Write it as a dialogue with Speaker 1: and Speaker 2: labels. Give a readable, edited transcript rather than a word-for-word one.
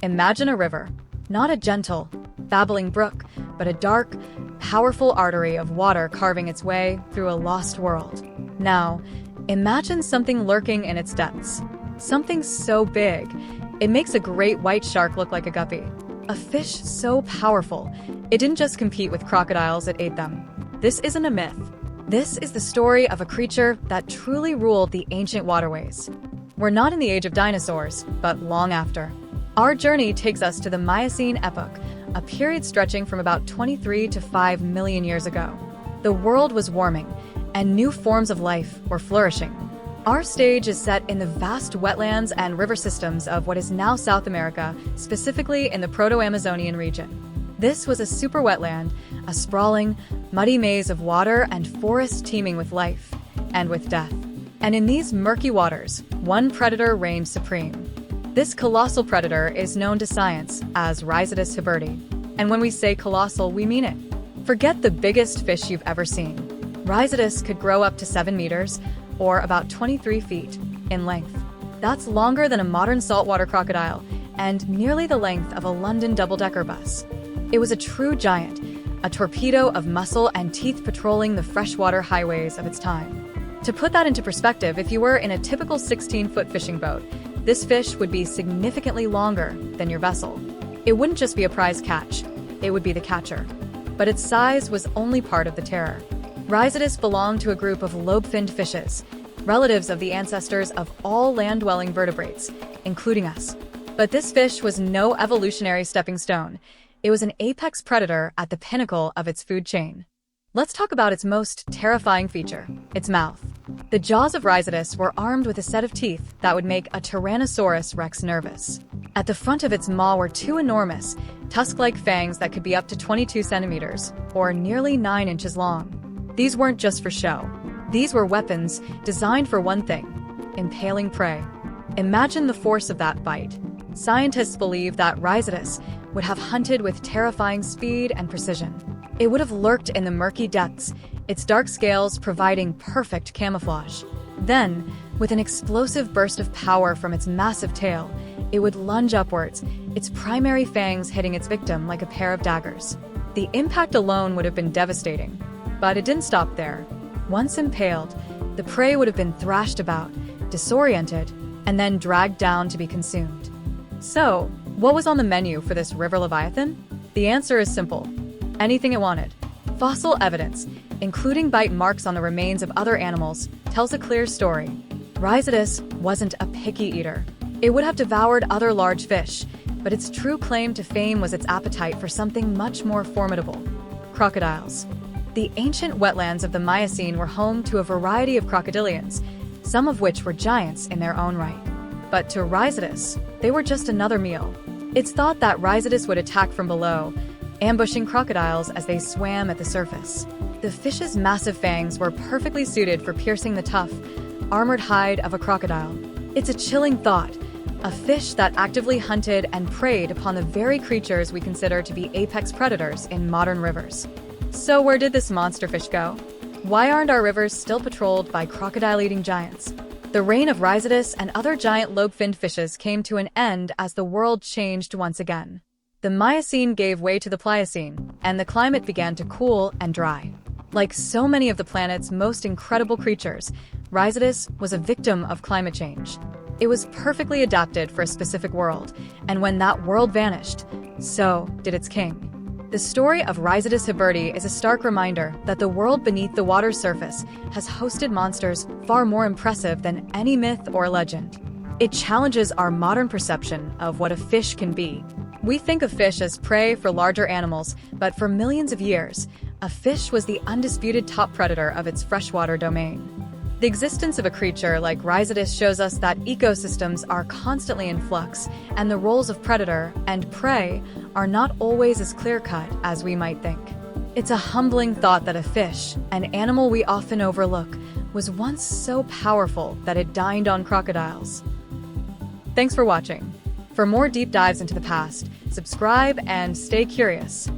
Speaker 1: Imagine a river, not a gentle, babbling brook, but a dark, powerful artery of water carving its way through a lost world. Now, imagine something lurking in its depths. Something so big, it makes a great white shark look like a guppy. A fish so powerful, it didn't just compete with crocodiles, it ate them. This isn't a myth. This is the story of a creature that truly ruled the ancient waterways. We're not in the age of dinosaurs, but long after. Our journey takes us to the Miocene epoch, a period stretching from about 23 to 5 million years ago. The world was warming, and new forms of life were flourishing. Our stage is set in the vast wetlands and river systems of what is now South America, specifically in the Proto-Amazonian region. This was a super wetland, a sprawling, muddy maze of water and forest teeming with life and with death. And in these murky waters, one predator reigned supreme. This colossal predator is known to science as Rhizodus hibberti. And when we say colossal, we mean it. Forget the biggest fish you've ever seen. Rhizodus could grow up to 7 meters, or about 23 feet, in length. That's longer than a modern saltwater crocodile, and nearly the length of a London double-decker bus. It was a true giant, a torpedo of muscle and teeth patrolling the freshwater highways of its time. To put that into perspective, if you were in a typical 16-foot fishing boat, this fish would be significantly longer than your vessel. It wouldn't just be a prize catch, it would be the catcher. But its size was only part of the terror. Rhizodus belonged to a group of lobe-finned fishes, relatives of the ancestors of all land-dwelling vertebrates, including us. But this fish was no evolutionary stepping stone. It was an apex predator at the pinnacle of its food chain. Let's talk about its most terrifying feature, its mouth. The jaws of Rhizodus were armed with a set of teeth that would make a Tyrannosaurus rex nervous. At the front of its maw were two enormous, tusk-like fangs that could be up to 22 centimeters, or nearly 9 inches long. These weren't just for show. These were weapons designed for one thing: impaling prey. Imagine the force of that bite. Scientists believe that Rhizodus would have hunted with terrifying speed and precision. It would have lurked in the murky depths, its dark scales providing perfect camouflage. Then, with an explosive burst of power from its massive tail, it would lunge upwards, its primary fangs hitting its victim like a pair of daggers. The impact alone would have been devastating. But it didn't stop there. Once impaled, the prey would have been thrashed about, disoriented, and then dragged down to be consumed. So, what was on the menu for this river leviathan? The answer is simple: anything it wanted. Fossil evidence, including bite marks on the remains of other animals, tells a clear story. Rhizodus wasn't a picky eater. It would have devoured other large fish, but its true claim to fame was its appetite for something much more formidable: crocodiles. The ancient wetlands of the Miocene were home to a variety of crocodilians, some of which were giants in their own right. But to Rhizodus, they were just another meal. It's thought that Rhizodus would attack from below, ambushing crocodiles as they swam at the surface. The fish's massive fangs were perfectly suited for piercing the tough, armored hide of a crocodile. It's a chilling thought: a fish that actively hunted and preyed upon the very creatures we consider to be apex predators in modern rivers. So where did this monster fish go? Why aren't our rivers still patrolled by crocodile-eating giants? The reign of Rhizodus and other giant lobe-finned fishes came to an end as the world changed once again. The Miocene gave way to the Pliocene, and the climate began to cool and dry. Like so many of the planet's most incredible creatures, Rhizodus was a victim of climate change. It was perfectly adapted for a specific world, and when that world vanished, so did its king. The story of Rhizodus hibberti is a stark reminder that the world beneath the water's surface has hosted monsters far more impressive than any myth or legend. It challenges our modern perception of what a fish can be. We think of fish as prey for larger animals, but for millions of years, a fish was the undisputed top predator of its freshwater domain. The existence of a creature like Rhizodus shows us that ecosystems are constantly in flux, and the roles of predator and prey are not always as clear-cut as we might think. It's a humbling thought that a fish, an animal we often overlook, was once so powerful that it dined on crocodiles. Thanks for watching. For more deep dives into the past, subscribe and stay curious.